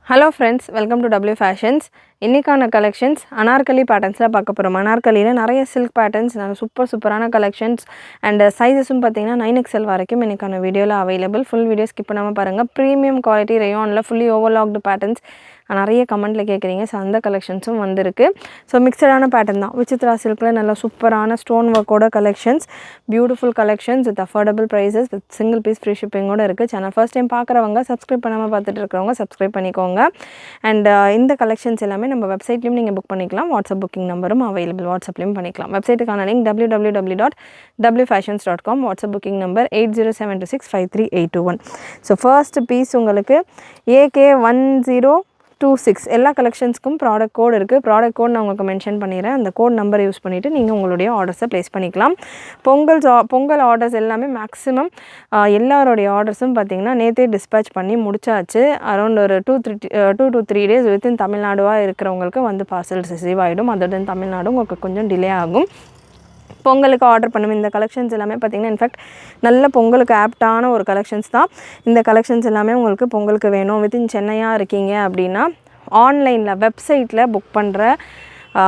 Hello friends, welcome to W Fashions. இன்னைக்கான collections Anarkali பேட்டர்ன்ஸில் பார்க்க போகிறோம். அனார்கலியில் நிறைய சில்க் பேட்டர்ன்ஸ் சூப்பரான கலெக்ஷன்ஸ் அண்ட் சைஸஸும் பார்த்தீங்கன்னா 9XL வரைக்கும் இன்னைக்கான வீடியோவில் அவைலபிள். ஃபுல் வீடியோ ஸ்கிப் பண்ணாமல் பாருங்கள். Premium quality ரேயானில் fully overlocked patterns நிறைய கமெண்ட்டில் கேட்குறீங்க. ஸோ அந்த கலெக்ஷன்ஸும் வந்திருக்கு. ஸோ மிக்சடான பேட்டர்ன் தான். விசித்ரா சில்கில் நல்ல சூப்பரான ஸ்டோன் ஒர்க்கோட collections, beautiful collections with affordable prices with single piece free ஷிப்பிங்கோட இருக்குது. சேனல் ஃபர்ஸ்ட் டைம் பார்க்குறவங்க சப்ஸ்கிரைப் பண்ணாமல் பார்த்துட்டு இருக்கிறவங்க சப்ஸ்கிரைப் பண்ணிக்கோங்க. அண்ட் இந்த கலெக்ஷன்ஸ் எல்லாமே நம்ம வெப்சைட்லையும் நீங்கள் புக் பண்ணிக்கலாம். வாட்ஸ்அப் புக்கிங் நம்பரும் அவைலபிள், வாட்ஸ்அப்லையும் பண்ணிக்கலாம். வெப்சைட்டுக்கான link www.wfashions.com. WhatsApp booking number 8072653821. So first piece உங்களுக்கு AK1026 எல்லா கலெக்ஷன்ஸ்க்கும் ப்ராடக்ட் கோட் இருக்குது. ப்ராடக்ட் கோட் நான் உங்களுக்கு மென்ஷன் பண்ணிடுறேன். அந்த கோட் நம்பர் யூஸ் பண்ணிவிட்டு நீங்கள் உங்களுடைய ஆர்டர்ஸை ப்ளேஸ் பண்ணிக்கலாம். பொங்கல் ஆர்டர்ஸ் எல்லாமே மேக்ஸிமம் எல்லாரோடைய ஆர்டர்ஸும் பார்த்திங்கன்னா நேற்றே டிஸ்பேச் பண்ணி முடிச்சாச்சு. அரௌண்ட் ஒரு 2 to 3 days வித்தின் தமிழ்நாடுவாக இருக்கிறவங்களுக்கு வந்து பார்சல் ரிசீவ் ஆகிடும். அதோட தமிழ்நாடு உங்களுக்கு கொஞ்சம் டிலே ஆகும். பொங்கலுக்கு ஆர்டர் பண்ணுவேன். இந்த கலெக்ஷன்ஸ் எல்லாமே பார்த்திங்கன்னா இன்ஃபேக்ட் நல்ல பொங்கலுக்கு ஆப்டான ஒரு கலெக்ஷன்ஸ் தான். இந்த கலெக்ஷன்ஸ் எல்லாமே உங்களுக்கு பொங்கலுக்கு வேணும், வித்தின் சென்னையாக இருக்கீங்க அப்படின்னா ஆன்லைனில் வெப்சைட்டில் புக் பண்ணுற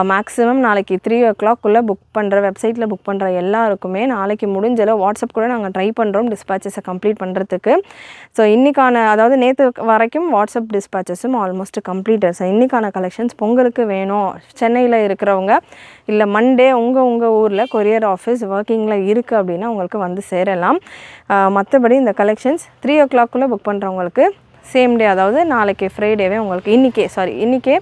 மேக்ஸிமம் நாளைக்கு 3 o'clock புக் பண்ணுற வெப்சைட்டில் புக் பண்ணுற எல்லாருக்குமே நாளைக்கு முடிஞ்சளவு வாட்ஸ்அப் கூட நாங்கள் ட்ரை பண்ணுறோம் டிஸ்பேச்சஸை கம்ப்ளீட் பண்ணுறதுக்கு. ஸோ இன்றைக்கான அதாவது நேற்று வரைக்கும் வாட்ஸ்அப் டிஸ்பேச்சஸும் ஆல்மோஸ்ட் கம்ப்ளீட்டட். ஸோ இன்றைக்கான கலெக்ஷன்ஸ் பொங்கலுக்கு வேணும், சென்னையில் இருக்கிறவங்க இல்லை மண்டே உங்கள் ஊரில் கொரியர் ஆஃபீஸ் ஒர்க்கிங்கில் இருக்குது அப்படின்னா உங்களுக்கு வந்து சேரலாம். மற்றபடி இந்த கலெக்ஷன்ஸ் 3 o'clock புக் பண்ணுறவங்களுக்கு சேம் டே, அதாவது நாளைக்கு ஃப்ரைடேவே உங்களுக்கு இன்றைக்கே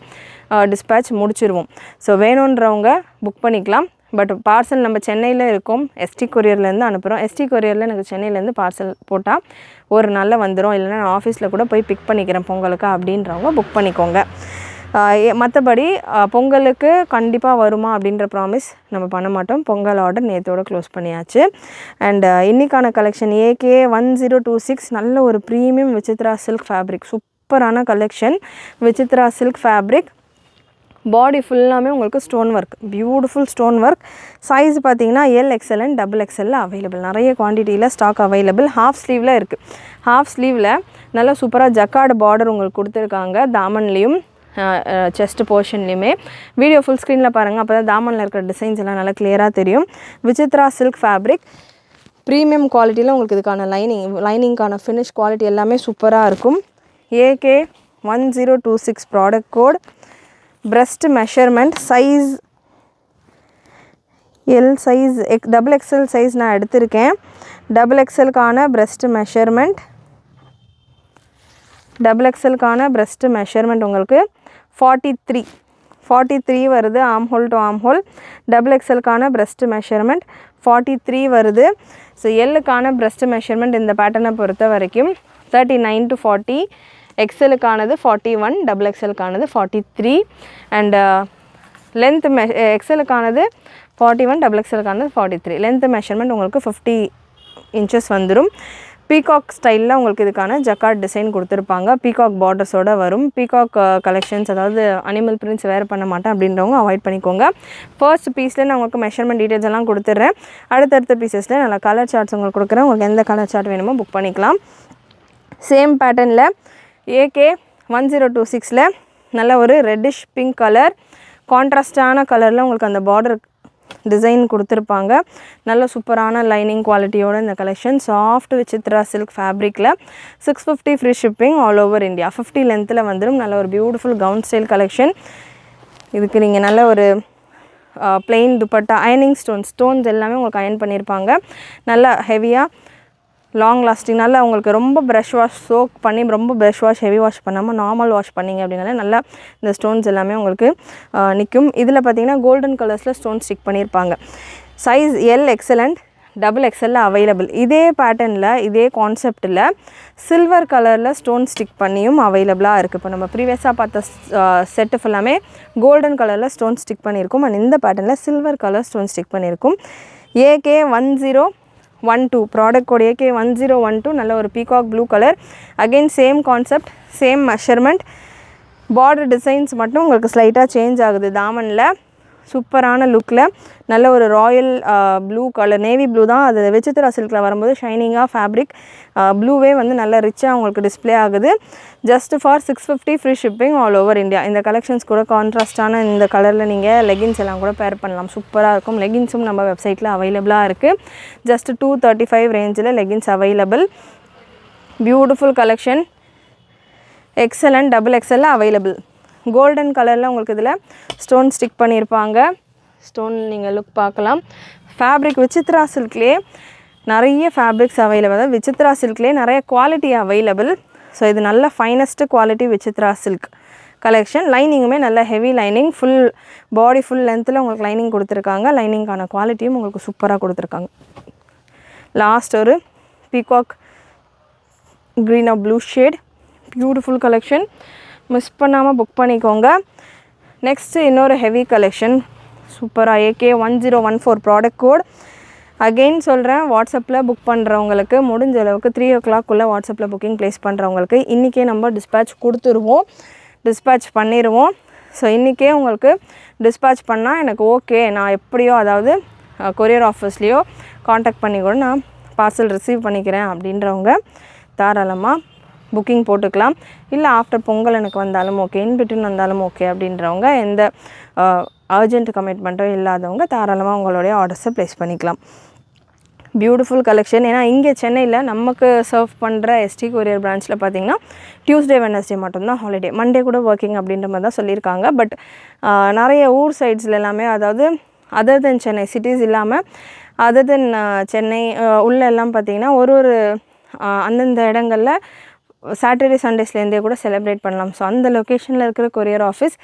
டிஸ்பேச் முடிச்சிருவோம். ஸோ வேணுன்றவங்க புக் பண்ணிக்கலாம். பட் பார்சல் நம்ம சென்னையில் இருக்கோம், எஸ்டி கொரியர்லேருந்து அனுப்புகிறோம். எஸ்டி கொரியரில் எனக்கு சென்னையிலேருந்து பார்சல் போட்டால் ஒரு நாளில் வந்துடும், இல்லைனா நான் ஆஃபீஸில் கூட போய் பிக் பண்ணிக்கிறேன் பொங்கலுக்கு அப்படின்றவங்க புக் பண்ணிக்கோங்க. மற்றபடி பொங்கலுக்கு கண்டிப்பாக வருமா அப்படின்ற ப்ராமிஸ் நம்ம பண்ண மாட்டோம். பொங்கல் ஆர்டர் நேற்றோட க்ளோஸ் பண்ணியாச்சு. அண்ட் இன்றைக்கான கலெக்ஷன் AK1026 நல்ல ஒரு ப்ரீமியம் விசித்ரா சில்க் ஃபேப்ரிக், சூப்பரான கலெக்ஷன். விசித்ரா சில்க் ஃபேப்ரிக், பாடி ஃபுல்லாமே உங்களுக்கு stone work, beautiful stone work. Size பார்த்தீங்கன்னா LXL அண்ட் XXL அவைலபிள். நிறைய குவான்டிட்டியில் ஸ்டாக் அவைலபிள். ஹாஃப் ஸ்லீவில் இருக்குது. ஹாஃப் ஸ்லீவில் நல்லா சூப்பராக ஜக்கார்டு பார்டர் உங்களுக்கு கொடுத்துருக்காங்க. தாமன்லேயும் செஸ்ட் போர்ஷன்லேயுமே. வீடியோ ஃபுல் ஸ்க்ரீனில் பாருங்கள், அப்போ தான் தாமனில் இருக்கிற டிசைன்ஸ் எல்லாம் நல்லா கிளியராக தெரியும். விசித்ரா சில்க் ஃபேப்ரிக் ப்ரீமியம் குவாலிட்டியில் உங்களுக்கு இதுக்கான லைனிங்கான ஃபினிஷ் குவாலிட்டி எல்லாமே சூப்பராக இருக்கும். AK1026 product code. Breast measurement size L size XXL size நான் எடுத்திருக்கேன். XXLக்கான பிரஸ்ட் மெஷர்மெண்ட், XXLக்கான பிரஸ்ட் மெஷர்மெண்ட் உங்களுக்கு 43 வருது. Armhole to armhole. XXLக்கான பிரஸ்ட் மெஷர்மெண்ட் 43 வருது. ஸோ எல்லுக்கான பிரஸ்ட் மெஷர்மெண்ட் இந்த பேட்டர்னை பொறுத்த வரைக்கும் 39 to 40. XLக்கானது 41, XXLக்கானது 43. அண்ட் லென்த் XLக்கானது 41, XXLக்கானது 43. லென்த் மெஷர்மெண்ட் உங்களுக்கு 50 inches வந்துடும். பீகாக் ஸ்டைலில் உங்களுக்கு இதுக்கான ஜக்கார்ட் டிசைன் கொடுத்துருப்பாங்க. பீகாக் பார்டர்ஸோடு வரும். பீகாக் கலெக்ஷன்ஸ், அதாவது அனிமல் பிரிண்ட்ஸ் வேறு பண்ண மாட்டேன் அப்படின்றவங்க அவாய்ட் பண்ணிக்கோங்க. ஃபர்ஸ்ட் பீஸில் நான் உங்களுக்கு மெஷர்மெண்ட் டீட்டெயில்ஸ் எல்லாம் கொடுத்துட்றேன். அடுத்தடுத்த பீசஸில் நல்லா கலர் சார்ட்ஸ் உங்களுக்கு கொடுக்குறேன். உங்களுக்கு எந்த கலர் சார்ட் வேணுமோ புக் பண்ணிக்கலாம். சேம் பேட்டர்னில் AK1026 நல்ல ஒரு ரெட்டிஷ் பிங்க் கலர், கான்ட்ராஸ்டான கலரில் உங்களுக்கு அந்த பார்டர் டிசைன் கொடுத்துருப்பாங்க. நல்ல சூப்பரான லைனிங் குவாலிட்டியோட இந்த கலெக்ஷன். சாஃப்ட் விசித்ரா சில்க் ஃபேப்ரிக்கில் 650 free shipping all over India. 50 லென்த்தில் வந்துடும். நல்ல ஒரு பியூட்டிஃபுல் கவுன் ஸ்டைல் கலெக்ஷன். இதுக்கு நீங்கள் நல்ல ஒரு பிளெயின் துப்பட்டா, அயனிங் ஸ்டோன்ஸ் எல்லாமே உங்களுக்கு அயன் பண்ணியிருப்பாங்க. நல்லா ஹெவியாக லாங் லாஸ்டிங், நல்லா உங்களுக்கு ரொம்ப ப்ரஷ் வாஷ் சோக் பண்ணி ரொம்ப ப்ரஷ் வாஷ் ஹெவி வாஷ் பண்ணாமல் நார்மல் வாஷ் பண்ணிங்க அப்படின்னாலே நல்லா இந்த ஸ்டோன்ஸ் எல்லாமே உங்களுக்கு நிற்கும். இதில் பார்த்தீங்கன்னா கோல்டன் கலர்ஸில் ஸ்டோன் ஸ்டிக் பண்ணியிருப்பாங்க. Size LXL and XXL available. இதே பேட்டர்னில் இதே கான்செப்டில் சில்வர் கலரில் ஸ்டோன் ஸ்டிக் பண்ணியும் அவைலபிளாக இருக்குது. இப்போ நம்ம ப்ரீவியஸாக பார்த்த செட்டு ஃபுல்லாமே கோல்டன் கலரில் ஸ்டோன் ஸ்டிக் பண்ணியிருக்கும். அண்ட் இந்த பேட்டர்னில் சில்வர் கலர் ஸ்டோன் ஸ்டிக் பண்ணியிருக்கும். AK1012 product code AK1012. நல்ல ஒரு peacock blue colour. Again same concept, same measurement. Border designs மட்டும் உங்களுக்கு ஸ்லைட்டாக சேஞ்ச் ஆகுது. தாமனில் சூப்பரான லுக்கில் நல்ல ஒரு Royal blue colour, navy blue தான் அது. விசித்ரா சில்கில் வரும்போது ஷைனிங்காக ஃபேப்ரிக் ப்ளூவே வந்து நல்ல ரிச்சாக உங்களுக்கு டிஸ்பிளே ஆகுது. Just for 650 free shipping all over India. இந்த கலெக்ஷன்ஸ் கூட கான்ட்ராஸ்டான இந்த கலரில் நீங்கள் லெகின்ஸ் எல்லாம் கூட பேர் பண்ணலாம், சூப்பராக இருக்கும். லெகின்ஸும் நம்ம வெப்சைட்டில் அவைலபிளாக இருக்குது. ஜஸ்ட் 235 ரேஞ்சில் leggings available. Beautiful collection, excellent double எக்ஸலில் அவைலபிள். கோல்டன் கலரில் உங்களுக்கு இதில் ஸ்டோன் ஸ்டிக் பண்ணியிருப்பாங்க. ஸ்டோன் நீங்கள் லுக் பார்க்கலாம். ஃபேப்ரிக் விசித்ரா சில்க்லேயே நிறைய ஃபேப்ரிக்ஸ் அவைலபிள், அதாவது விசித்ரா சில்க்லேயே நிறைய குவாலிட்டி அவைலபிள். ஸோ இது நல்ல finest quality Vichitra silk collection. லைனிங்குமே நல்ல heavy lining, full body full லென்த்தில் உங்களுக்கு லைனிங் கொடுத்துருக்காங்க. லைனிங்கான குவாலிட்டியும் உங்களுக்கு சூப்பராக கொடுத்துருக்காங்க. லாஸ்ட் ஒரு peacock green of blue shade, beautiful collection, miss பண்ணாமல் புக் பண்ணிக்கோங்க. நெக்ஸ்ட்டு இன்னொரு ஹெவி கலெக்ஷன் சூப்பராக AK1014 ப்ராடக்ட் கோட். அகெயின் சொல்கிறேன், வாட்ஸ்அப்பில் புக் பண்ணுறவங்களுக்கு முடிஞ்ச அளவுக்கு 3 o'clock வாட்ஸ்அப்பில் புக்கிங் ப்ளேஸ் பண்ணுறவங்களுக்கு இன்றைக்கே நம்ம டிஸ்பேட்ச் கொடுத்துருவோம், டிஸ்பேட்ச் பண்ணிடுவோம். ஸோ இன்றைக்கே உங்களுக்கு டிஸ்பேட்ச் பண்ணால் எனக்கு ஓகே, நான் எப்படியோ அதாவது கொரியர் ஆஃபீஸ்லேயோ காண்டாக்ட் பண்ணி கூட நான் பார்சல் ரிசீவ் பண்ணிக்கிறேன் அப்படின்றவங்க தாராளமாக புக்கிங் போட்டுக்கலாம். இல்லை ஆஃப்டர் பொங்கல் எனக்கு வந்தாலும் ஓகே, இன்பிட்வீன் வந்தாலும் ஓகே அப்படின்றவங்க, எந்த அர்ஜென்ட் கமிட்மெண்ட்டும் இல்லாதவங்க தாராளமாக உங்களுடைய ஆர்டர்ஸை ப்ளேஸ் பண்ணிக்கலாம். Beautiful collection. ஏன்னா இங்கே சென்னையில் நமக்கு சர்வ் பண்ணுற எஸ்டி கொரியர் பிரான்ச்சில் பார்த்திங்கன்னா டியூஸ்டே வெட்னஸ்டே மட்டும்தான் ஹாலிடே, மண்டே கூட ஒர்க்கிங் அப்படின்ற மாதிரி தான் சொல்லியிருக்காங்க. பட் நிறைய ஊர் சைட்ஸில் எல்லாமே, அதாவது அதர் தென் சென்னை சிட்டிஸ் இல்லாமல் அதர் தென் சென்னை உள்ள எல்லாம் பார்த்திங்கன்னா ஒரு அந்தந்த இடங்களில் சாட்டர்டே சண்டேஸ்லேருந்தே கூட செலிப்ரேட் பண்ணலாம். ஸோ அந்த லொக்கேஷனில் இருக்கிற கொரியர் ஆஃபீஸ்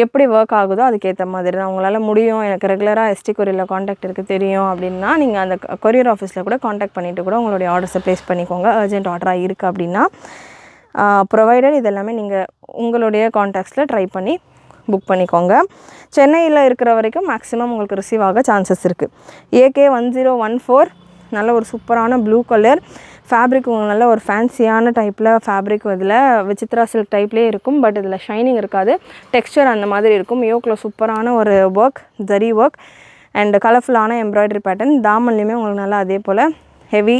எப்படி ஒர்க் ஆகுதோ அதுக்கேற்ற மாதிரி தான். உங்களால் முடியும், எனக்கு ரெகுலராக எஸ்டி கொரியரில் காண்டாக்ட் இருக்குது தெரியும் அப்படின்னா நீங்கள் அந்த கொரியர் ஆஃபீஸில் கூட காண்டாக்ட் பண்ணிவிட்டு கூட உங்களுடைய ஆர்டர்ஸை ப்ளேஸ் பண்ணிக்கோங்க. அர்ஜென்ட் ஆர்டராக இருக்குது அப்படின்னா ப்ரொவைடர் இதெல்லாமே நீங்கள் உங்களுடைய காண்டாக்ட்ஸில் ட்ரை பண்ணி புக் பண்ணிக்கோங்க. சென்னையில் இருக்கிற வரைக்கும் மேக்ஸிமம் உங்களுக்கு ரிசீவ் ஆக சான்சஸ் இருக்குது. AK1014 நல்ல ஒரு சூப்பரான ப்ளூ கலர் ஃபேப்ரிக், நல்ல ஒரு ஃபேன்சியான டைப்பில் ஃபேப்ரிக் இதில் விசித்ரா சில்க் டைப்லேயே இருக்கும். பட் இதில் ஷைனிங் இருக்காது, டெக்ஸ்சர் அந்த மாதிரி இருக்கும். யோக்கில் சூப்பரான ஒரு ஒர்க், ஜரி ஒர்க் அண்ட் கலர்ஃபுல்லான எம்ப்ராய்டரி பேட்டர்ன். தாமன்லேயுமே உங்களுக்கு நல்லா அதே போல் ஹெவி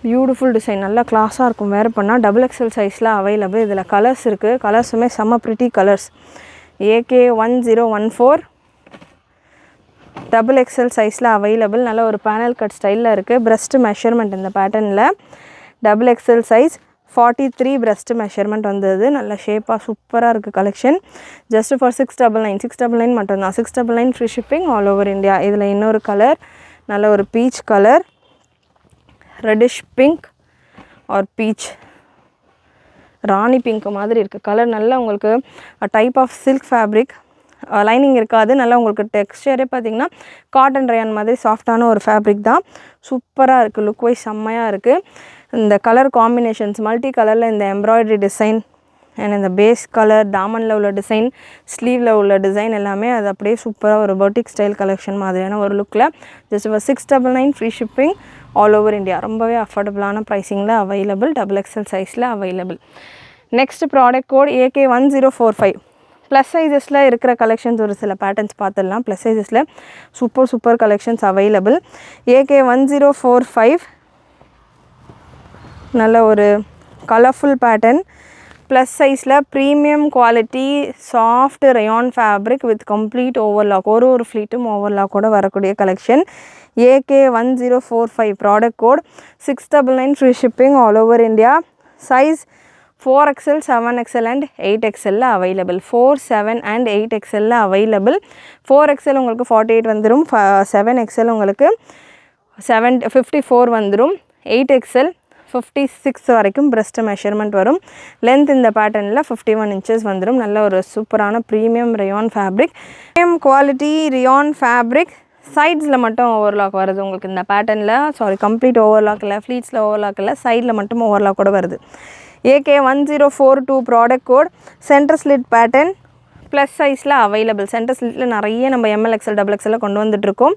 பியூட்டிஃபுல் டிசைன், நல்லா கிளாஸாக இருக்கும். வேறு பண்ணால் டபுள் எக்ஸல் சைஸில் அவைலபிள். இதில் கலர்ஸ் இருக்குது, கலர்ஸுமே செம்ம pretty colours. AK1014 double XL சைஸில் அவைலபிள். நல்ல ஒரு பேனல் கட் ஸ்டைலில் இருக்குது. பிரஸ்ட் மெஷர்மெண்ட் இந்த பேட்டர்னில் double XL size 43 breast measurement வந்தது. நல்ல ஷேப்பாக சூப்பராக இருக்குது கலெக்ஷன். ஜஸ்ட் ஃபார் 699 மட்டும்தான். 699 free shipping all over India. இதில் இன்னொரு கலர், நல்ல ஒரு peach colour, reddish pink or peach, ராணி பிங்க் மாதிரி இருக்குது கலர். நல்லா உங்களுக்கு type of silk fabric, lining இருக்காது. நல்லா உங்களுக்கு டெக்ஸ்சரே பார்த்திங்கன்னா காட்டன் ரயான் மாதிரி சாஃப்டான ஒரு ஃபேப்ரிக் தான். சூப்பராக இருக்குது, லுக் வைஸ் செம்மையாக இருக்குது. இந்த கலர் காம்பினேஷன்ஸ் மல்டி கலரில் இந்த எம்ப்ராய்டரி டிசைன் அண்ட் இந்த பேஸ் கலர், தாமனில் உள்ள டிசைன், ஸ்லீவில் உள்ள டிசைன் எல்லாமே அது அப்படியே சூப்பராக ஒரு பொட்டிக் ஸ்டைல் கலெக்ஷன் மாதிரியான ஒரு லுக்கில் ஜஸ்ட் ஒரு 699 free shipping all over India. ரொம்பவே அஃபோர்டபுளான ப்ரைஸிங்கில் அவைலபிள், டபுள் எக்ஸல் சைஸில் available. Next product code AK1045. Plus சைஸஸில் இருக்கிற கலெக்ஷன்ஸ் ஒரு சில பேட்டர்ன்ஸ் பார்த்துடலாம். ப்ளஸ் சைஸஸில் சூப்பர் கலெக்ஷன்ஸ் அவைலபிள். AK1045 நல்ல ஒரு கலர்ஃபுல் பேட்டர்ன், ப்ளஸ் சைஸில் premium quality soft rayon fabric with complete overlock, ஒரு ஃப்ளீட்டும் ஓவர்லாக்கோடு வரக்கூடிய collection. AK1045 product code 699 free shipping all over India. Size 4XL, 7XL and 8XL available. 4, 7 and 8XL available. 4XL உங்களுக்கு 48 வந்துடும், 7XL உங்களுக்கு 54 வந்துடும், 8XL 56 வரைக்கும் பிரஸ்ட் மெஷர்மெண்ட் வரும். லென்த் இந்த பேட்டர்னில் 51 inches வந்துடும். நல்ல ஒரு சூப்பரான premium rayon fabric, premium quality rayon fabric. சைட்ஸில் மட்டும் ஓவர்லாக் வருது உங்களுக்கு இந்த பேட்டர்னில். கம்ப்ளீட் ஓவர்லாக் இல்லை, ஃப்ளீட்ஸில் ஓவர்லாக் இல்லை, சைடில் மட்டும் ஓவர்லாக்கோடு வருது. AK1042 product code, centre slit pattern, plus சைஸில் அவைலபிள். சென்டர் ஸ்லிட்டில் நிறைய நம்ம ML XL XXL கொண்டு வந்துட்டுருக்கோம்.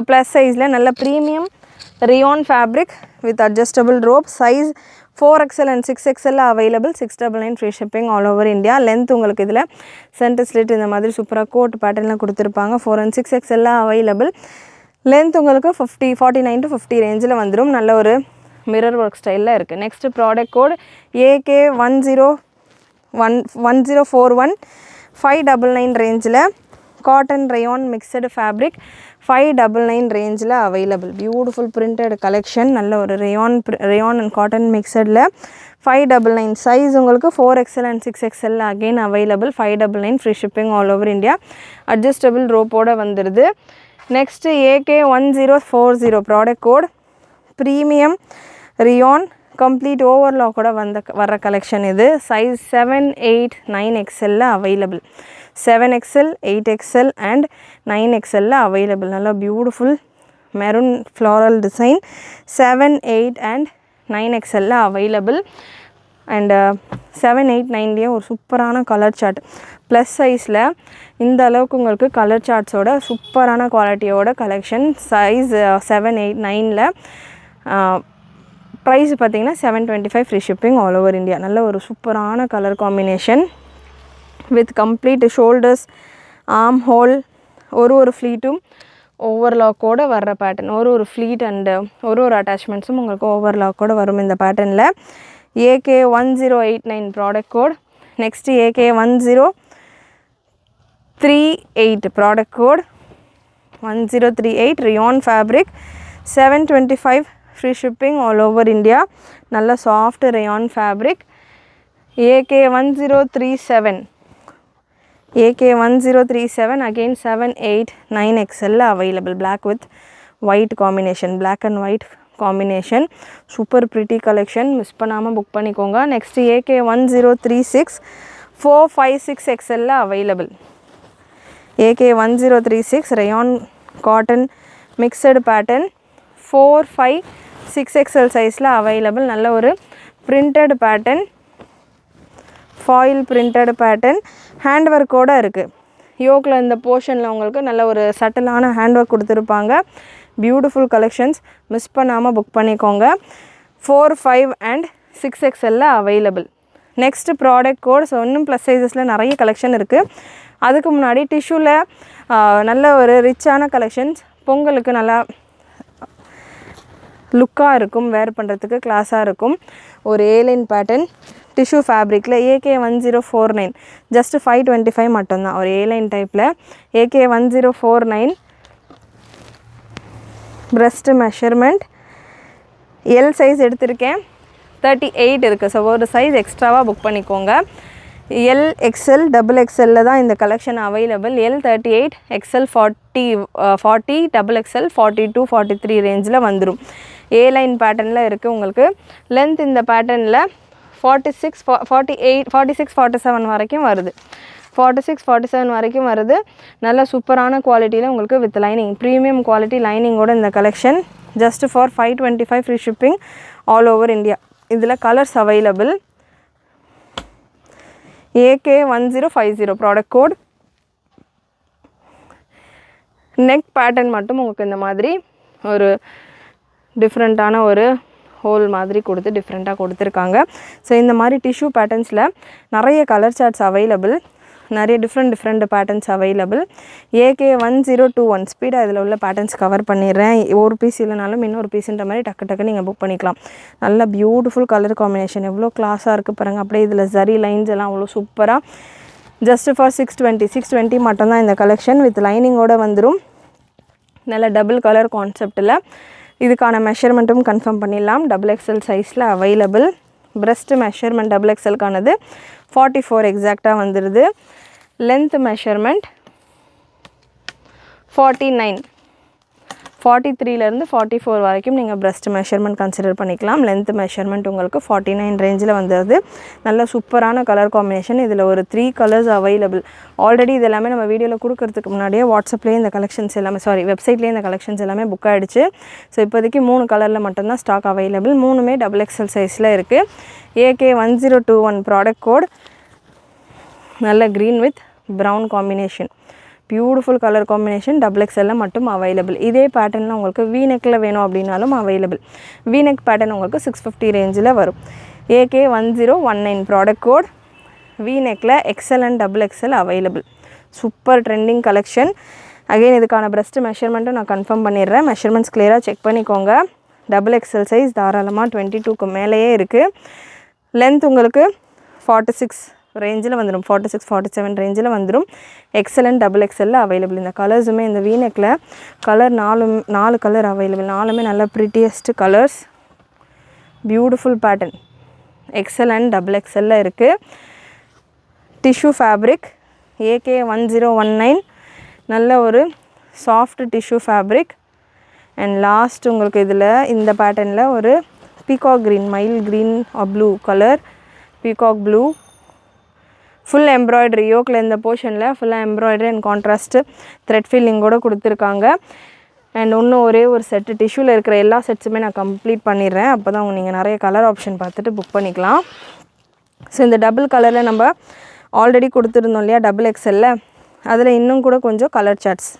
ப்ளஸ் சைஸில் நல்ல premium Ryan fabric with adjustable rope. Size 4XL and 6XL available. 699 free shipping all over India. Length உங்களுக்கு இதில் சென்டர் ஸ்லிட் இந்த மாதிரி சூப்பராக கோட் பேட்டர்னில் கொடுத்துருப்பாங்க. 4 and 6XL அவைலபிள். லென்த் உங்களுக்கு 49 to 50 ரேஞ்சில் வந்துடும். நல்ல ஒரு மிரர் ஒர்க் ஸ்டைலில் இருக்குது. நெக்ஸ்ட்டு ப்ராடக்ட் கோட் AK1041 599 ரேஞ்சில் காட்டன் ரயான் மிக்சடு ஃபேப்ரிக் 599 ரேஞ்சில் அவைலபிள். Beautiful printed collection. நல்ல ஒரு ரயான் அண்ட் காட்டன் மிக்சடில் 599. சைஸ் உங்களுக்கு 4XL and 6XL again available. 599 free shipping all over India. Adjustable ரோப்போடு வந்துடுது. Next AK1040 product code premium rayon complete ஓவர்லாக்கோட வர்ற கலெக்ஷன் இது. Size 7, 8, 9XL available. 7XL, 8XL and 9XL available. நல்லா beautiful maroon floral design 7, 8 and 9XL available. And 7, 8, 9லேயே ஒரு சூப்பரான colour chart. Plus சைஸில் இந்த அளவுக்கு உங்களுக்கு கலர் சார்ட்ஸோட சூப்பரான குவாலிட்டியோட கலெக்ஷன். சைஸ் 7, 8, 9ல் ப்ரைஸ் பார்த்திங்கன்னா 725 free shipping all over India. நல்ல ஒரு சூப்பரான colour combination with complete shoulders, arm whole, ஒரு ஃப்ளீட்டும் ஓவர்லாக்கோடு வர்ற பேட்டர்ன். ஒரு ஃப்ளீட் அண்டு ஒரு அட்டாச்மெண்ட்ஸும் உங்களுக்கு ஓவர்லாக்கோடு வரும் இந்த பேட்டர்னில். AK1089 product code. Next AK1038 product code. 1038 rayon fabric 725 free shipping all over India. நல்ல soft rayon fabric. AK1037 again 7, 8, 9XL available. Black with white combination, black and white combination. Super pretty collection. Miss பண்ணாமல் book பண்ணிக்கோங்க. Next AK1036 4, 5, 6XL available. AK1036 rayon cotton mixed pattern 4, 5, 6XL சைஸில் available. நல்ல ஒரு printed pattern, foil printed pattern, hand ஒர்க்கோடு இருக்குது. யோக்கில் இந்த போர்ஷனில் உங்களுக்கு நல்ல ஒரு சட்டிலான ஹேண்ட் ஒர்க் கொடுத்துருப்பாங்க. Beautiful collections. மிஸ் பண்ணாமல் புக் பண்ணிக்கோங்க. 4, 5 and 6XL available. Next product code. So இன்னும் ப்ளஸ் சைஸஸில் நிறைய கலெக்ஷன் இருக்குது. அதுக்கு முன்னாடி டிஷ்யூவில் நல்ல ஒரு ரிச்சான கலெக்ஷன்ஸ். பொங்கலுக்கு நல்லா லுக்காக இருக்கும், வேர் பண்ணுறதுக்கு கிளாஸாக இருக்கும். ஒரு ஏலைன் பேட்டர்ன் டிஷ்யூ ஃபேப்ரிக்கில் AK1049 ஜஸ்ட் 525 மட்டும்தான். ஒரு ஏலைன் டைப்பில் AK1049 breast measurement L size எடுத்திருக்கேன். 38 இருக்குது. ஸோ ஒரு சைஸ் எக்ஸ்ட்ராவாக புக் பண்ணிக்கோங்க. எல், XL, XXL தான் இந்த collection available. L 38, XL 40, XXL 42, 43 ரேஞ்சில் வந்துடும். ஏ லைன் பேட்டர்னில் இருக்குது உங்களுக்கு. லென்த் இந்த பேட்டர்னில் 46, 48, 46, 47 வரைக்கும் வருது. 46, 47 வரைக்கும் வருது. நல்ல சூப்பரான குவாலிட்டியில் உங்களுக்கு வித் லைனிங், ப்ரீமியம் குவாலிட்டி லைனிங்கோட இந்த collection just for 525 free shipping all over India. இதில் colours available. AK1050 product code. Neck pattern மட்டும் உங்களுக்கு இந்த மாதிரி ஒரு டிஃப்ரெண்ட்டான ஒரு ஹோல் மாதிரி கொடுத்து டிஃப்ரெண்ட்டாக கொடுத்துருக்காங்க. ஸோ இந்த மாதிரி டிஷ்யூ பேட்டர்ன்ஸில் நிறைய கலர் சார்ட்ஸ் அவைலபிள். நிறைய டிஃப்ரெண்ட் பேட்டர்ன்ஸ் அவைலபிள். AK1021 ஸ்பீடாக இதில் உள்ள பேட்டர்ன்ஸ் கவர் பண்ணிடுறேன். ஒரு பீஸ் இல்லைனாலும் இன்னொரு பீஸுன்ற மாதிரி டக்கு நீங்கள் புக் பண்ணிக்கலாம். நல்ல பியூட்டிஃபுல் கலர் காம்பினேஷன். எவ்வளோ கிளாஸாக இருக்குது பாருங்கள். அப்படியே இதில் ஜரி லைன்ஸ் எல்லாம் அவ்வளோ சூப்பராக. ஜஸ்ட் ஃபார் 620 மட்டும்தான் இந்த கலெக்ஷன். வித் லைனிங்கோடு வந்துடும். நல்ல டபுள் கலர் கான்செப்டில். இதுக்கான மெஷர்மெண்ட்டும் கன்ஃபார்ம் பண்ணிடலாம். XXL சைஸில் அவைலபிள். பிரஸ்ட் மெஷர்மெண்ட் XXLக்கானது 44 எக்ஸாக்டாக வந்துடுது. லென்த் மெஷர்மெண்ட் 49, 43லேருந்து 44 வரைக்கும் நீங்கள் பிரஸ்ட் மெஷர்மெண்ட் கன்சிடர் பண்ணிக்கலாம். லென்த் மெஷர்மெண்ட் உங்களுக்கு 49 ரேஞ்சில் வந்துடுது. நல்ல சூப்பரான கலர் காம்பினேஷன். இதில் ஒரு 3 கலர்ஸ் அவைலபிள். ஆல்ரெடி இது எல்லாமே நம்ம வீடியோவில் கொடுக்கறதுக்கு முன்னாடியே வாட்ஸ்அப்லேயே இந்த கலெக்ஷன்ஸ் எல்லாமே வெப்சைட்லேயே இந்த கலெக்ஷன்ஸ் எல்லாமே புக் ஆகிடுச்சு. ஸோ இப்போதைக்கு 3 கலரில் மட்டும்தான் ஸ்டாக் அவைலபிள். 3மே XXL சைஸில் இருக்குது. AK1021 product code. நல்ல green with brown combination. Beautiful colour combination. Double எக்ஸ்எல்ல மட்டும் அவைலபிள். இதே பேட்டர்னில் உங்களுக்கு வீநெக்கில் வேணும் அப்படின்னாலும் அவைலபிள். வீநெக் பேட்டர்ன் உங்களுக்கு 650 ரேஞ்சில் வரும். AK1019 product code. வீநெக்கில் XL and double XL available. Super trending collection. Again இதுக்கான பிரஸ்ட் மெஷர்மெண்ட்டும் நான் கன்ஃபார்ம் பண்ணிடுறேன். மெஷர்மெண்ட்ஸ் கிளியராக செக் பண்ணிக்கோங்க. டபுள் எக்ஸ்எல் சைஸ் தாராளமாக 22க்கு மேலேயே இருக்குது. லென்த் உங்களுக்கு 46 ரேஞ்சில் வந்துடும். 46-47 ரேஞ்சில் வந்துடும். எக்ஸலண்ட் டபுள் எக்ஸ்எல்ல அவைலபிள். இந்த கலர்ஸுமே இந்த வீநெக்கில் கலர் 4 கலர் அவைலபிள். 4மே நல்ல prettiest colours. Beautiful pattern. Excellent double எக்ஸ்எல்ல இருக்குது. Tissue fabric. AK1019 நல்ல ஒரு soft tissue fabric. And last உங்களுக்கு இதில் இந்த பேட்டர்னில் ஒரு பீகாக் க்ரீன், மயில் green blue colour, peacock blue, full embroidery. யோக்கில் இந்த போர்ஷனில் ஃபுல்லாக எம்ப்ராய்டரி அண்ட் கான்ட்ராஸ்ட்டு த்ரெட் ஃபில்லிங்கோடு கொடுத்துருக்காங்க. அண்ட் இன்னும் ஒரே ஒரு செட்டு டிஷ்யூவில் இருக்கிற எல்லா செட்ஸுமே நான் கம்ப்ளீட் பண்ணிடுறேன். அப்போ தான் நீங்கள் நிறைய கலர் ஆப்ஷன் பார்த்துட்டு புக் பண்ணிக்கலாம். ஸோ இந்த டபுள் கலரில் நம்ம ஆல்ரெடி கொடுத்துருந்தோம் இல்லையா டபுள் எக்ஸ்எல்ல, அதில் இன்னும் கூட கொஞ்சம் colour charts.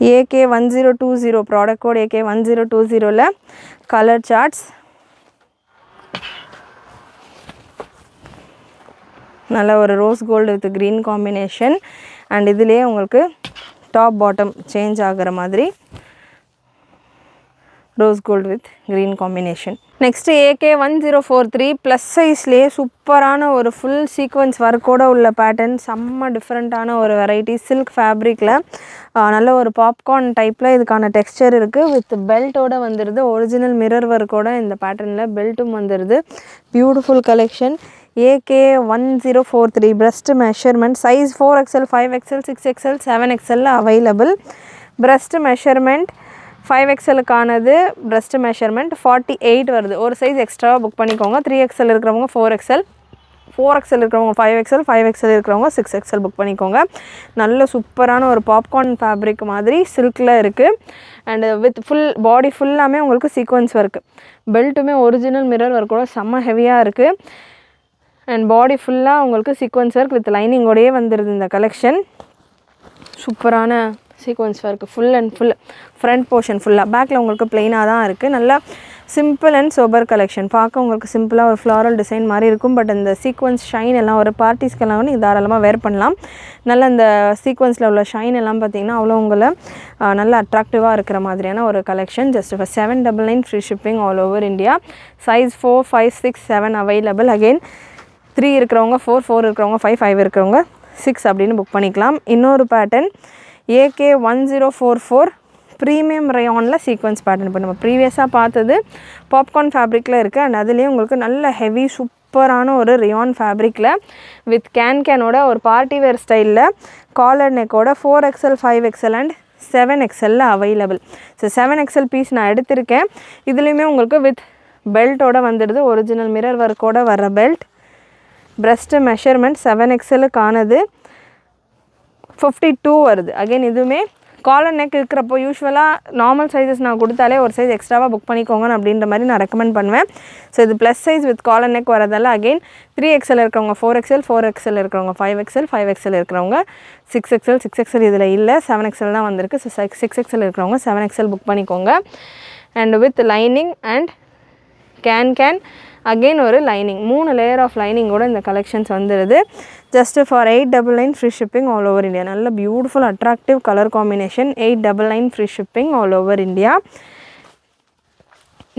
AK1020 product code. AK1020ல் கலர் சார்ட்ஸ். நல்ல ஒரு rose gold with green combination. And இதுலேயே உங்களுக்கு டாப் பாட்டம் சேஞ்ச் ஆகிற மாதிரி rose gold with green combination. Next AK1043 plus சைஸ்லேயே சூப்பரான ஒரு ஃபுல் சீக்வன்ஸ் ஒர்க்கோடு உள்ள பேட்டர்ன். செம்ம டிஃப்ரெண்ட்டான ஒரு வெரைட்டி. சில்க் ஃபேப்ரிக்கில் நல்ல ஒரு பாப்கார்ன் டைப்பில் இதுக்கான டெக்ஸ்சர் இருக்குது. வித் பெல்ட்டோடு வந்துடுது. ஒரிஜினல் மிரர் ஒர்க்கோட இந்த பேட்டர்னில் பெல்ட்டும் வந்துடுது. Beautiful collection. AK1043 breast measurement size 4XL, 5XL, 6XL, 7XL available. Breast measurement 5XLக்கானது பிரஸ்ட் மெஷர்மெண்ட் 48 வருது. ஒரு சைஸ் எக்ஸ்ட்ராவாக புக் பண்ணிக்கோங்க. 3XL இருக்கிறவங்க 4XL, 4XL இருக்கிறவங்க 5XL, 5XL இருக்கிறவங்க 6XL புக் பண்ணிக்கோங்க. நல்ல சூப்பரான ஒரு பாப்கார்ன் ஃபேப்ரிக் மாதிரி சில்கில் இருக்குது. அண்டு வித் ஃபுல் பாடி ஃபுல்லாமே உங்களுக்கு சீக்வன்ஸ் ஒர்க்கு. பெல்ட்டுமே ஒரிஜினல் மிரர் ஒர்க்கோட செம்ம ஹெவியாக இருக்குது. அண்ட் பாடி ஃபுல்லாக உங்களுக்கு சீக்வன்ஸ் ஒர்க் வித் லைனிங்கோடையே வந்துடுது இந்த கலெக்ஷன். சூப்பரான sequence work full and full. Front portion ஃபுல்லாக. பேக்கில் உங்களுக்கு ப்ளெயினாக தான் இருக்குது. நல்லா சிம்பிள் அண்ட் சோபர் கலெக்ஷன். பார்க்க உங்களுக்கு சிம்பிளாக ஒரு ஃப்ளாரல் டிசைன் மாதிரி இருக்கும். பட் இந்த சீக்வன்ஸ் ஷைன் எல்லாம் ஒரு பார்ட்டிஸ்க்கெல்லாம் நீங்கள் தாராளமாக வேர் பண்ணலாம். நல்ல இந்த சீக்வன்ஸில் உள்ள ஷைன் எல்லாம் பார்த்திங்கன்னா அவ்வளோ உங்களை நல்லா அட்ராக்டிவாக இருக்கிற மாதிரியான ஒரு collection. Just for 799 free shipping all over India. Size 4, 5, 6, 7 available. Again 3 இருக்கிறவங்க 4, 4 இருக்கிறவங்க 5, 5 இருக்கிறவங்க 6 அப்படின்னு புக் பண்ணிக்கலாம். இன்னொரு பேட்டர்ன் AK1044 ப்ரீமியம் ரயானில் சீக்வன்ஸ் பேட்டர்ன். இப்போ நம்ம ப்ரீவியஸாக பார்த்தது பாப்கார்ன் ஃபேப்ரிக்கில் இருக்குது. அண்ட் அதுலேயே உங்களுக்கு நல்ல ஹெவி சூப்பரான ஒரு ரயான் ஃபேப்ரிக்கில் வித் கேனோட ஒரு பார்ட்டி வேர் ஸ்டைலில் காலர் நெக்கோட 4XL, 5XL அண்ட் 7XLல அவைலபிள். ஸோ 7XL பீஸ் நான் எடுத்திருக்கேன். இதுலேயுமே உங்களுக்கு வித் பெல்ட்டோட வந்துடுது. ஒரிஜினல் மிரர் ஒர்க்கோட வர பெல்ட். பிரஸ்ட் மெஷர்மெண்ட் 7XLக்கானது 52 வருது. அகெயின் இதுவுமே காலர் நெக் இருக்கிறப்போ யூஸ்வலாக நார்மல் சைஸஸ் நான் கொடுத்தாலே ஒரு சைஸ் எக்ஸ்ட்ராவாக புக் பண்ணிக்கோங்க அப்படின்ற மாதிரி நான் ரெக்கமெண்ட் பண்ணுவேன். ஸோ இது plus size with collar neck வரதால் அகெயின் 3XL இருக்கிறவங்க 4XL, 4XL இருக்கிறவங்க 5XL, 5XL இருக்கிறவங்க 6XL, 6XL இதில் இல்லை 7XL தான் வந்திருக்கு. ஸோ 6XL இருக்கிறவங்க 7XL புக் பண்ணிக்கோங்க. And with lining and can again ஒரு லைனிங் 3 லேயர் ஆஃப் லைனிங்கோட இந்த கலெக்ஷன்ஸ் வந்துடுது. Just for 899 free shipping all over India. நல்ல beautiful attractive colour combination. 899 free shipping all over India.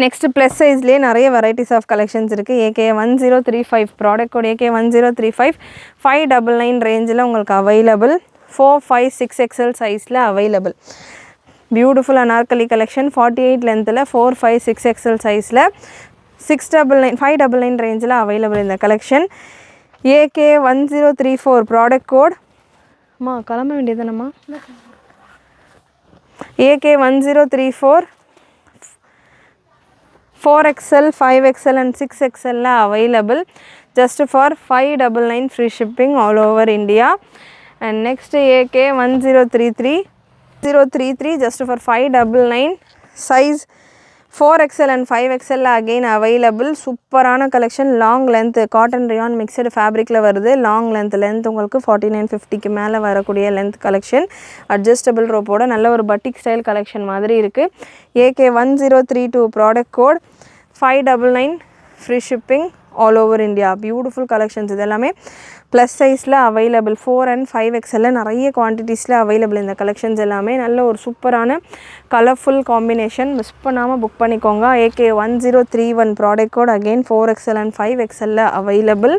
Next plus சைஸ்லேயே நிறைய varieties of collections இருக்குது. AK1035 product code. AK1035 599 ரேஞ்சில் உங்களுக்கு அவைலபிள். 4, 5, 6XL சைஸில் அவைலபிள். பியூட்டிஃபுல் அனார்கலி கலெக்ஷன் 48 லென்த்தில் 4, 5, 6XL சைஸில் 699 599 ரேஞ்சில் அவைலபிள் இந்த கலெக்ஷன். AK1034 product code. அம்மா கிளம்ப வேண்டியதுனம்மா. AK1034 4XL, 5XL and 6XL available. Just for 599 free shipping all over India. And next AK1033 just for 599 size 4XL and 5XL again available. சூப்பரான collection. Long length cotton rayon mixed ஃபேப்ரிக்கில் வருது. Long length உங்களுக்கு 49-50க்கு மேலே வரக்கூடிய length collection. Adjustable ரோப்போட நல்ல ஒரு பட்டிக் style collection மாதிரி இருக்குது. AK1032 product code 599 free shipping all over India. Beautiful collections இது எல்லாமே ப்ளஸ் சைஸில் அவைலபிள். 4 and 5XL நிறைய குவான்டிட்டிஸில் அவைலபிள். இந்த கலெக்ஷன்ஸ் எல்லாமே நல்ல ஒரு சூப்பரான கலர்ஃபுல் காம்பினேஷன். மிஸ் பண்ணாமல் புக் பண்ணிக்கோங்க. AK1031 product code again 4XL and 5XL available.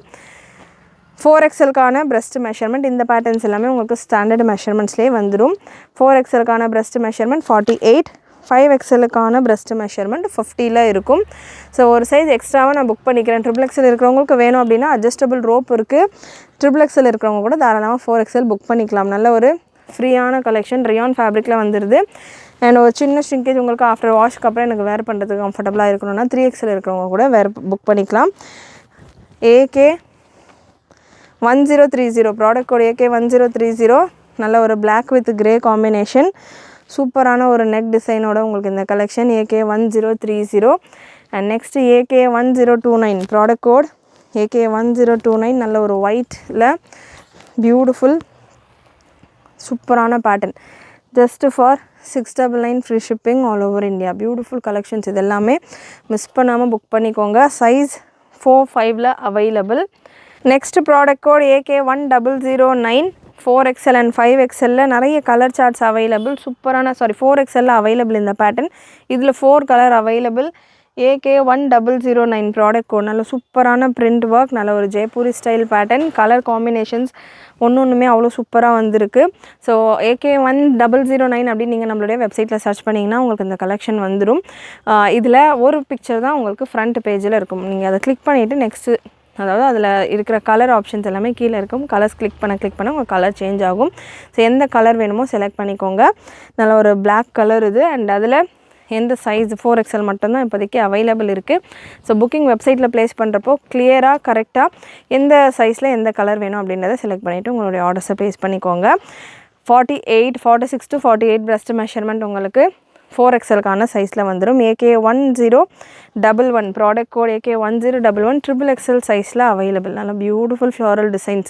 4XLக்கான breast மெஷர்மெண்ட் இந்த பேட்டர்ன்ஸ் எல்லாமே உங்களுக்கு ஸ்டாண்டர்ட் மெஷர்மெண்ட்ஸ்லேயே வந்துடும். 4XLக்கான breast மெஷர்மெண்ட் 48, 5XLக்கான breast மெஷர்மெண்ட் 50ல் இருக்கும். ஸோ ஒரு சைஸ் எக்ஸ்ட்ராவாக நான் புக் பண்ணிக்கிறேன். XXL இருக்கிறவங்களுக்கு வேணும் அப்படின்னா அட்ஜஸ்டபிள் ரோப் இருக்குது. XXL இருக்கிறவங்க கூட தாராளமாக 4XL புக் பண்ணிக்கலாம். நல்ல ஒரு ஃப்ரீயான கலெக்ஷன் ரியான் ஃபேப்ரிக்கில் வந்துடுது. அண்ட் ஒரு சின்ன ஷ்ரிங்கேஜ் உங்களுக்கு ஆஃப்டர் வாஷ்க்கு அப்புறம் எனக்கு வேர் பண்ணுறதுக்கு கம்ஃபர்டபுளாக இருக்கணும்னா 3XL இருக்கிறவங்க கூட வேர் புக் பண்ணிக்கலாம். AK1030 ப்ராடக்ட் கோட் AK1030 நல்ல ஒரு பிளாக் வித் கிரே காம்பினேஷன். சூப்பரான ஒரு நெக் டிசைனோட உங்களுக்கு இந்த collection AK1030. And next AK1029 product code AK1029 நல்ல ஒரு ஒயிட்டில் பியூட்டிஃபுல் சூப்பரான pattern. Just for 699 free shipping all over India. Beautiful collections இது எல்லாமே மிஸ் பண்ணாமல் புக் பண்ணிக்கோங்க. சைஸ் 4-5ல் available. Next product code AK1009 4XL and 5XL நிறைய கலர் சார்ட்ஸ் அவைலபிள். சூப்பரான 4XL அவைலபிள் இந்த பேட்டர்ன். இதில் 4 colour available. AK1009 product code நல்ல சூப்பரான பிரிண்ட் ஒர்க். நல்ல ஒரு Jaipuri style pattern. Colour combinations ஒன்றுமே அவ்வளோ சூப்பராக வந்திருக்கு. ஸோ AK1009 அப்படின்னு நீங்கள் நம்மளுடைய வெப்சைட்டில் சர்ச் பண்ணிங்கன்னா உங்களுக்கு இந்த கலெக்ஷன் வந்துடும். இதில் ஒரு பிக்சர் தான் உங்களுக்கு ஃப்ரண்ட் பேஜில் இருக்கும். நீங்கள் அதை கிளிக் பண்ணிவிட்டு நெக்ஸ்ட்டு அதாவது அதில் இருக்கிற கலர் ஆப்ஷன்ஸ் எல்லாமே கீழே இருக்கும். கலர்ஸ் கிளிக் பண்ண உங்கள் கலர் சேஞ்ச் ஆகும். ஸோ எந்த கலர் வேணுமோ செலக்ட் பண்ணிக்கோங்க. நல்ல ஒரு பிளாக் கலர் இது. அண்ட் அதில் எந்த சைஸ் 4XL மட்டும்தான் இப்போதைக்கு அவைலபிள் இருக்குது. ஸோ புக்கிங் வெப்சைட்டில் ப்ளேஸ் பண்ணுறப்போ கிளியராக கரெக்டாக எந்த சைஸில் எந்த கலர் வேணும் அப்படின்றத செலக்ட் பண்ணிவிட்டு உங்களுடைய ஆர்டர்ஸை ப்ளேஸ் பண்ணிக்கோங்க. 46 to 48 breast மெஷர்மெண்ட் உங்களுக்கு 4XLக்கான சைஸில் வந்துடும். AK1011 product code AK1011 XXL சைஸில் அவைலபிள். நல்லா பியூட்டிஃபுல் ஃப்ளாரல் டிசைன்ஸ்.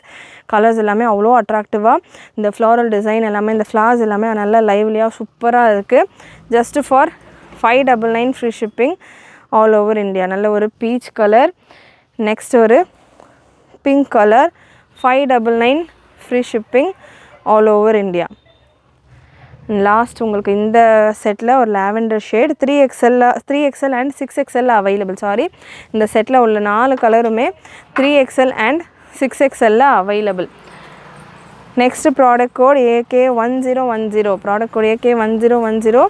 கலர்ஸ் எல்லாமே அவ்வளோ அட்ராக்டிவாக இந்த ஃப்ளாரல் டிசைன் எல்லாமே இந்த ஃப்ளார்ஸ் எல்லாமே நல்லா லைவ்லியாக சூப்பராக இருக்குது. Just for 599 free shipping all over India. நல்ல ஒரு பீச் கலர். நெக்ஸ்ட் ஒரு pink colour 599 free shipping all over India. Last உங்களுக்கு இந்த செட்டில் ஒரு lavender shade 3XL and 6XL available. இந்த செட்டில் உள்ள 4 கலருமே 3XL and 6XL available. Next product code AK1010 product code AK1010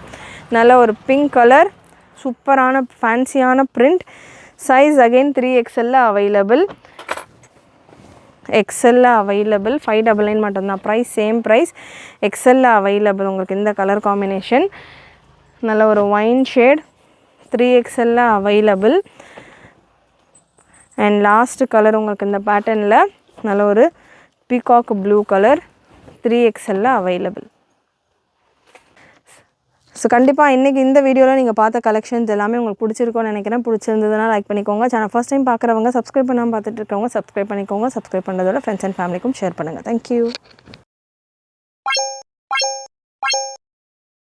நல்ல ஒரு பிங்க் கலர். சூப்பரான ஃபேன்சியான print. Size again 3XL available. XL available. 599 மட்டும்தான் price. Same price. XL available. உங்களுக்கு இந்த கலர் காம்பினேஷன் நல்ல ஒரு wine shade 3XL available. And last colour உங்களுக்கு இந்த பேட்டர்னில் நல்ல ஒரு peacock blue colour 3XL available. So கண்டிப்பாக இன்றைக்கி இந்த வீடியோவில் நீங்கள் பார்த்த கலெக்ஷன்ஸ் எல்லாமே உங்களுக்கு பிடிச்சிருக்கோன்னு நினைக்கிறேன். பிடிச்சிருந்ததுன்னா லைக் பண்ணிக்கோங்க. சேனல் ஃபர்ஸ்ட் டைம் பார்க்குறவங்க சப்ஸ்கிரைப் பண்ணாமல் பார்த்துட்டு இருக்கவங்க சப்ஸ்கிரைப் பண்ணிக்கோங்க. சப்ஸ்கிரைப் பண்ணுறதோட ஃப்ரெண்ட்ஸ் அண்ட் ஃபேமிலிக்கும் ஷேர் பண்ணுங்கள். தேங்க்யூ.